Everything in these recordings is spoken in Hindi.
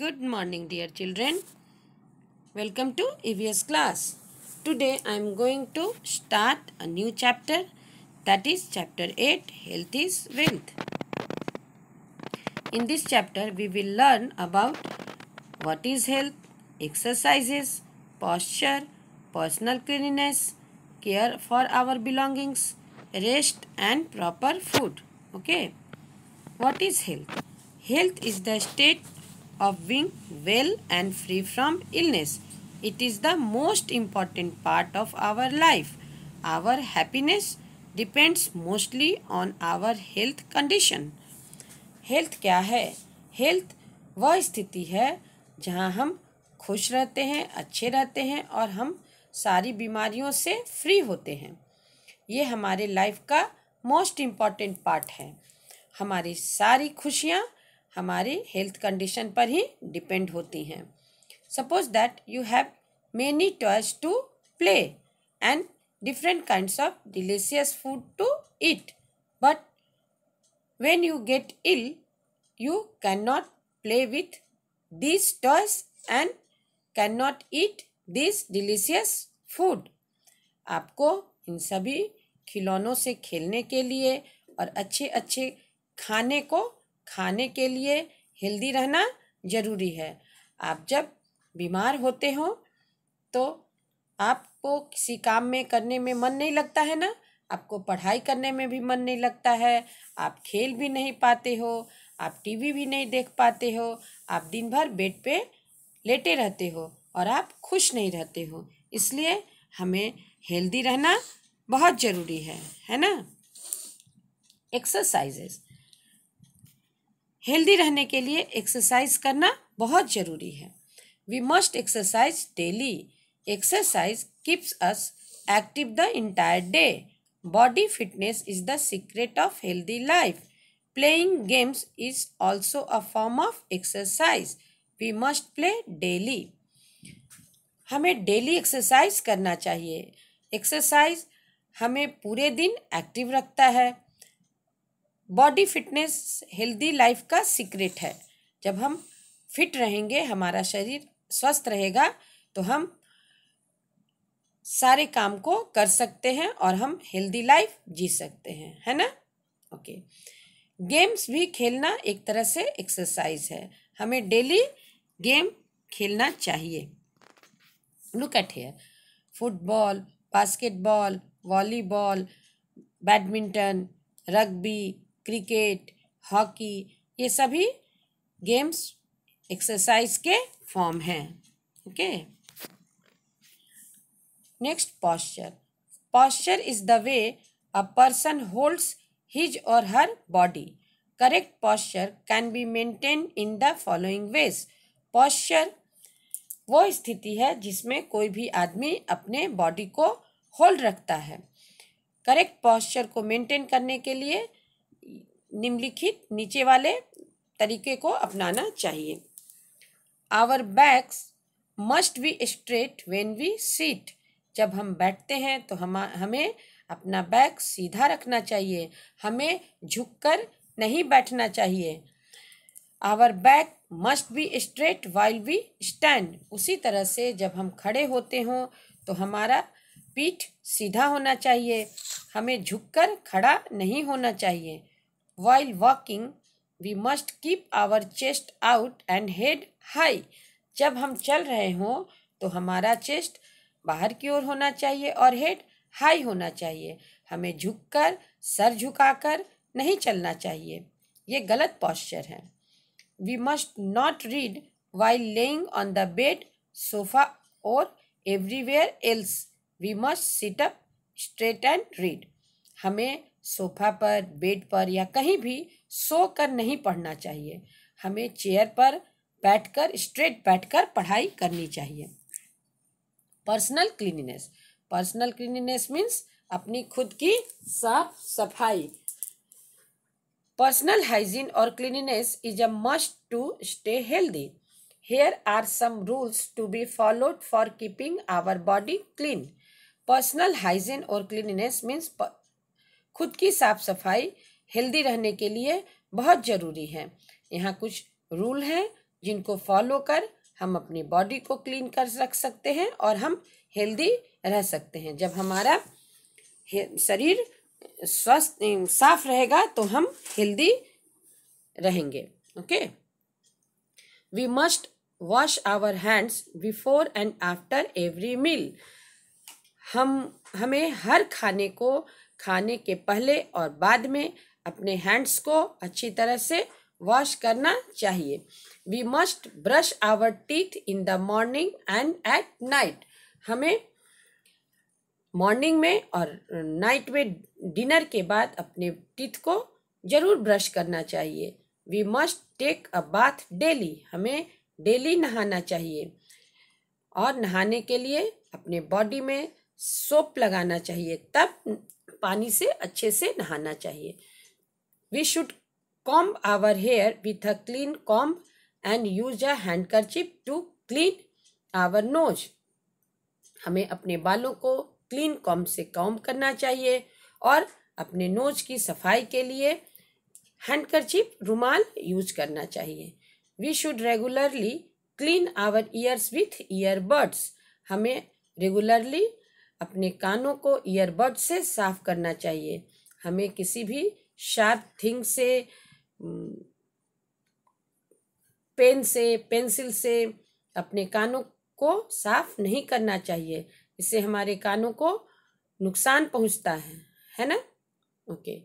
Good morning, dear children. Welcome to EVS class. Today I am going to start a new chapter, that is chapter 8, Health is Wealth. In this chapter we will learn about what is health, exercises, posture, personal cleanliness, care for our belongings, rest and proper food. Okay. What is health? Health is the state of being well and free from illness. It is the most important part of our life. Our happiness depends mostly on our health condition. Health क्या है? हेल्थ वह स्थिति है जहाँ हम खुश रहते हैं, अच्छे रहते हैं और हम सारी बीमारियों से फ्री होते हैं। ये हमारे लाइफ का मोस्ट इम्पॉर्टेंट पार्ट है। हमारी सारी खुशियाँ हमारी हेल्थ कंडीशन पर ही डिपेंड होती हैं। Suppose that you have many toys to play and different kinds of delicious food to eat, but when you get ill, you cannot play with these toys and cannot eat this delicious food. आपको इन सभी खिलौनों से खेलने के लिए और अच्छे अच्छे खाने को खाने के लिए हेल्दी रहना ज़रूरी है। आप जब बीमार होते हो तो आपको किसी काम में करने में मन नहीं लगता है ना, आपको पढ़ाई करने में भी मन नहीं लगता है, आप खेल भी नहीं पाते हो, आप टीवी भी नहीं देख पाते हो, आप दिन भर बेड पे लेटे रहते हो और आप खुश नहीं रहते हो। इसलिए हमें हेल्दी रहना बहुत ज़रूरी है ना। एक्सरसाइजेस, हेल्दी रहने के लिए एक्सरसाइज करना बहुत ज़रूरी है। We must exercise daily. Exercise keeps us active the entire day. Body fitness is the secret of healthy life. Playing games is also a form of exercise. We must play daily. हमें डेली एक्सरसाइज करना चाहिए। एक्सरसाइज हमें पूरे दिन एक्टिव रखता है। बॉडी फिटनेस हेल्दी लाइफ का सीक्रेट है। जब हम फिट रहेंगे, हमारा शरीर स्वस्थ रहेगा, तो हम सारे काम को कर सकते हैं और हम हेल्दी लाइफ जी सकते हैं, है ना। ओके। गेम्स भी खेलना एक तरह से एक्सरसाइज है। हमें डेली गेम खेलना चाहिए। Look at here, football, basketball, volleyball, badminton, rugby, cricket, hockey, ये सभी गेम्स एक्सरसाइज के फॉर्म हैं। Okay. Next, posture. Posture is the way a person holds his or her body. Correct posture can be maintained in the following ways. Posture वो स्थिति है जिसमें कोई भी आदमी अपने बॉडी को होल्ड रखता है। करेक्ट posture को मेंटेन करने के लिए निम्नलिखित नीचे वाले तरीके को अपनाना चाहिए। Our backs must be straight when we sit. जब हम बैठते हैं तो हमें अपना बैक सीधा रखना चाहिए, हमें झुककर नहीं बैठना चाहिए। Our back must be straight while we stand. उसी तरह से जब हम खड़े होते हों तो हमारा पीठ सीधा होना चाहिए, हमें झुककर खड़ा नहीं होना चाहिए। While walking we must keep our chest out and head high. जब हम चल रहे हों तो हमारा चेस्ट बाहर की ओर होना चाहिए और हेड हाई होना चाहिए। हमें झुककर सर झुकाकर नहीं चलना चाहिए, ये गलत पॉस्चर है। We must not read while laying on the bed, sofa और everywhere else. We must sit up straight and read. हमें सोफा पर, बेड पर या कहीं भी सो कर नहीं पढ़ना चाहिए, हमें चेयर पर बैठकर स्ट्रेट बैठकर पढ़ाई करनी चाहिए। Personal cleanliness. Personal cleanliness means अपनी खुद की साफ सफाई। पर्सनल हाइजीन और cleanliness is a must to stay healthy. Here are some rules to be followed for keeping our body clean. Personal hygiene और क्लीनिनेस मीन्स खुद की साफ सफाई हेल्दी रहने के लिए बहुत ज़रूरी है। यहाँ कुछ रूल हैं जिनको फॉलो कर हम अपनी बॉडी को क्लीन कर रख सकते हैं और हम हेल्दी रह सकते हैं। जब हमारा शरीर स्वस्थ साफ रहेगा तो हम हेल्दी रहेंगे। Okay, we must wash our hands before and after every meal. हमें हर खाने के पहले और बाद में अपने हैंड्स को अच्छी तरह से वॉश करना चाहिए। We must brush our teeth in the morning and at night. हमें मॉर्निंग में और नाइट में डिनर के बाद अपने टीथ को जरूर ब्रश करना चाहिए। We must take a bath daily. हमें डेली नहाना चाहिए और नहाने के लिए अपने बॉडी में सोप लगाना चाहिए, तब पानी से अच्छे से नहाना चाहिए। We should comb our hair with a clean comb and use a handkerchief to clean our nose. हमें अपने बालों को क्लीन कॉम्ब से कॉम्ब करना चाहिए और अपने नोज की सफाई के लिए हैंडकरचिप रुमाल यूज करना चाहिए। We should regularly clean our ears with earbuds. हमें रेगुलरली अपने कानों को ईयरबड से साफ करना चाहिए। हमें किसी भी शार्प थिंग से, पेन से, पेंसिल से अपने कानों को साफ नहीं करना चाहिए। इससे हमारे कानों को नुकसान पहुंचता है ना। Okay,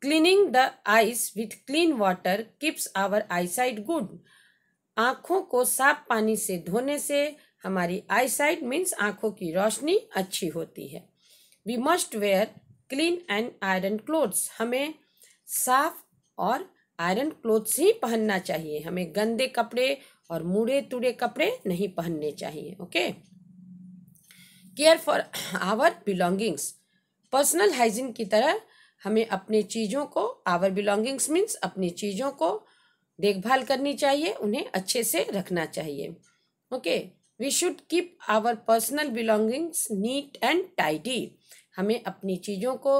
cleaning the eyes with clean water keeps our eyesight good. आँखों को साफ पानी से धोने से हमारी आईसाइट मीन्स आँखों की रोशनी अच्छी होती है। We must wear clean and iron clothes. हमें साफ और आयरन क्लोथ्स ही पहनना चाहिए। हमें गंदे कपड़े और मुड़े तुड़े कपड़े नहीं पहनने चाहिए। Okay, care for our belongings. Personal hygiene की तरह हमें अपने चीज़ों को, आवर बिलोंगिंग्स मीन्स अपनी चीज़ों को देखभाल करनी चाहिए, उन्हें अच्छे से रखना चाहिए। Okay, we should keep our personal belongings neat and tidy. हमें अपनी चीज़ों को,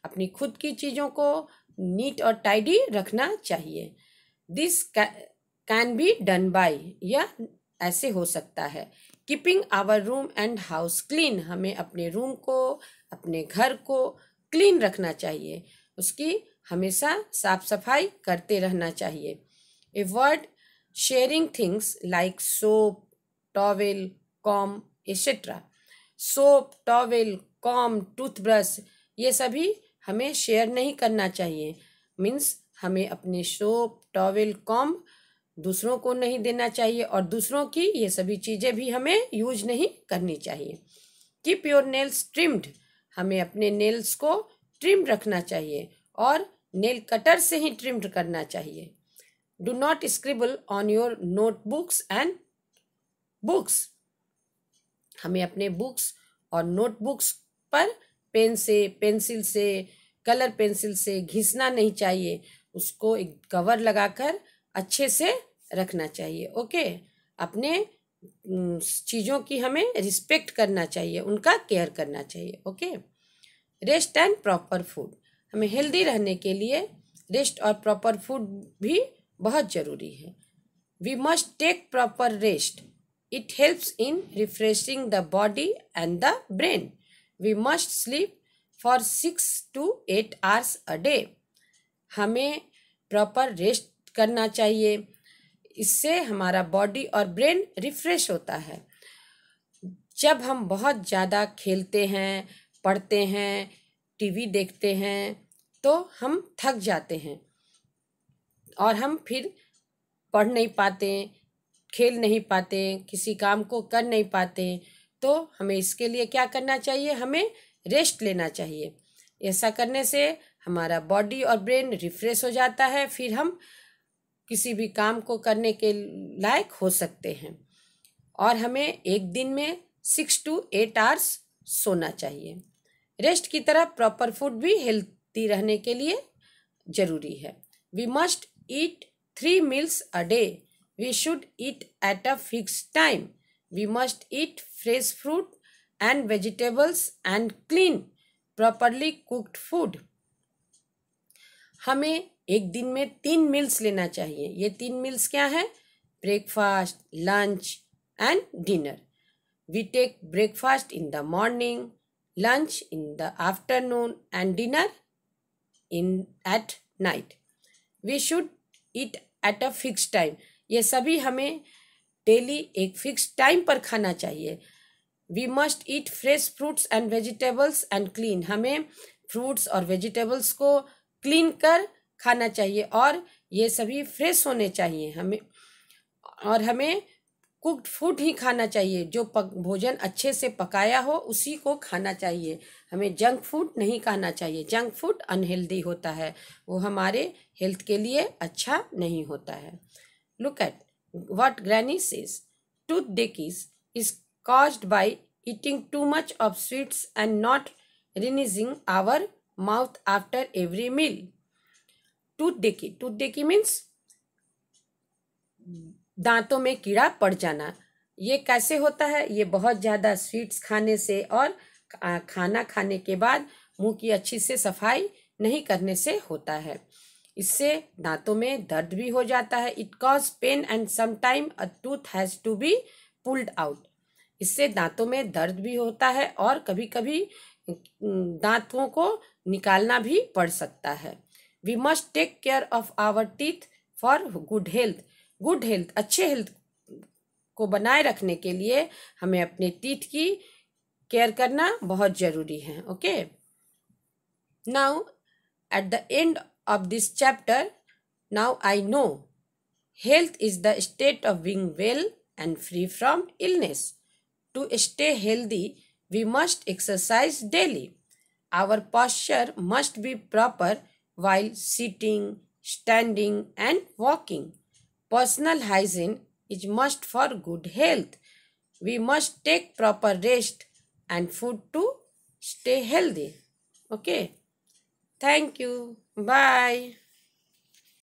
अपनी खुद की चीज़ों को नीट और टाइडी रखना चाहिए। This can be done by, या ऐसे हो सकता है, keeping our room and house clean. हमें अपने रूम को, अपने घर को क्लीन रखना चाहिए, उसकी हमेशा साफ सफाई करते रहना चाहिए। Avoid sharing things like soap, towel, com etcetera. Soap, towel, com, toothbrush, ये सभी हमें शेयर नहीं करना चाहिए। मीन्स हमें अपने सोप, टॉवेल, कॉम दूसरों को नहीं देना चाहिए और दूसरों की ये सभी चीज़ें भी हमें यूज नहीं करनी चाहिए। Keep your nails trimmed. हमें अपने नेल्स को ट्रिम रखना चाहिए और नेल कटर से ही ट्रिम्ड करना चाहिए। Do not scribble on your notebooks and books. हमें अपने बुक्स और नोटबुक्स पर पेन से, पेंसिल से, कलर पेंसिल से घिसना नहीं चाहिए, उसको एक कवर लगाकर अच्छे से रखना चाहिए। ओके, अपने चीज़ों की हमें रिस्पेक्ट करना चाहिए, उनका केयर करना चाहिए। Okay, rest and proper food. हमें हेल्दी रहने के लिए रेस्ट और प्रॉपर फूड भी बहुत ज़रूरी है। We must take proper rest, it helps in refreshing the body and the brain. We must sleep for 6 to 8 hours a day. हमें प्रॉपर रेस्ट करना चाहिए, इससे हमारा बॉडी और ब्रेन रिफ्रेश होता है। जब हम बहुत ज़्यादा खेलते हैं, पढ़ते हैं, टीवी देखते हैं तो हम थक जाते हैं और हम फिर पढ़ नहीं पाते, खेल नहीं पाते, किसी काम को कर नहीं पाते। तो हमें इसके लिए क्या करना चाहिए, हमें रेस्ट लेना चाहिए। ऐसा करने से हमारा बॉडी और ब्रेन रिफ्रेश हो जाता है, फिर हम किसी भी काम को करने के लायक हो सकते हैं। और हमें एक दिन में 6 to 8 hours सोना चाहिए। रेस्ट की तरह प्रॉपर फूड भी हेल्थी रहने के लिए ज़रूरी है। We must eat 3 meals a day. We should eat at a fix time. We must eat fresh fruit and vegetables and clean properly cooked food. हमें एक दिन में 3 meals लेना चाहिए। ये 3 meals क्या है, breakfast, lunch, and dinner. We take breakfast in the morning, lunch in the afternoon, and dinner at night. We should eat at a fixed time. ये सभी हमें डेली एक फिक्स टाइम पर खाना चाहिए. We must eat fresh fruits and vegetables and clean. हमें फ्रूट्स और वेजिटेबल्स को क्लीन कर खाना चाहिए और ये सभी फ्रेश होने चाहिए. हमें कुक्ड फूड ही खाना चाहिए. जो भोजन अच्छे से पकाया हो उसी को खाना चाहिए. हमें जंक फूड नहीं खाना चाहिए. जंक फूड अनहेल्दी होता है, वो हमारे हेल्थ के लिए अच्छा नहीं होता है. Look at what granny says. Tooth decays is caused by eating too much of sweets and not rinsing our mouth after every meal. Tooth decay means दांतों में कीड़ा पड़ जाना. ये कैसे होता है? ये बहुत ज़्यादा स्वीट्स खाने से और खाना खाने के बाद मुंह की अच्छी से सफाई नहीं करने से होता है. इससे दांतों में दर्द भी हो जाता है. It cause pain and sometime a tooth has to be pulled out. इससे दांतों में दर्द भी होता है और कभी कभी दांतों को निकालना भी पड़ सकता है. We must take care of our teeth for good health. Good health, अच्छे हेल्थ को बनाए रखने के लिए हमें अपने टीथ की केयर करना बहुत ज़रूरी है. Okay, now at the end of this chapter, now I know health is the state of being well and free from illness. To stay healthy, we must exercise daily. Our posture must be proper while sitting, standing, and walking. Personal hygiene is must for good health. We must take proper rest and food to stay healthy. Okay. Thank you. Bye.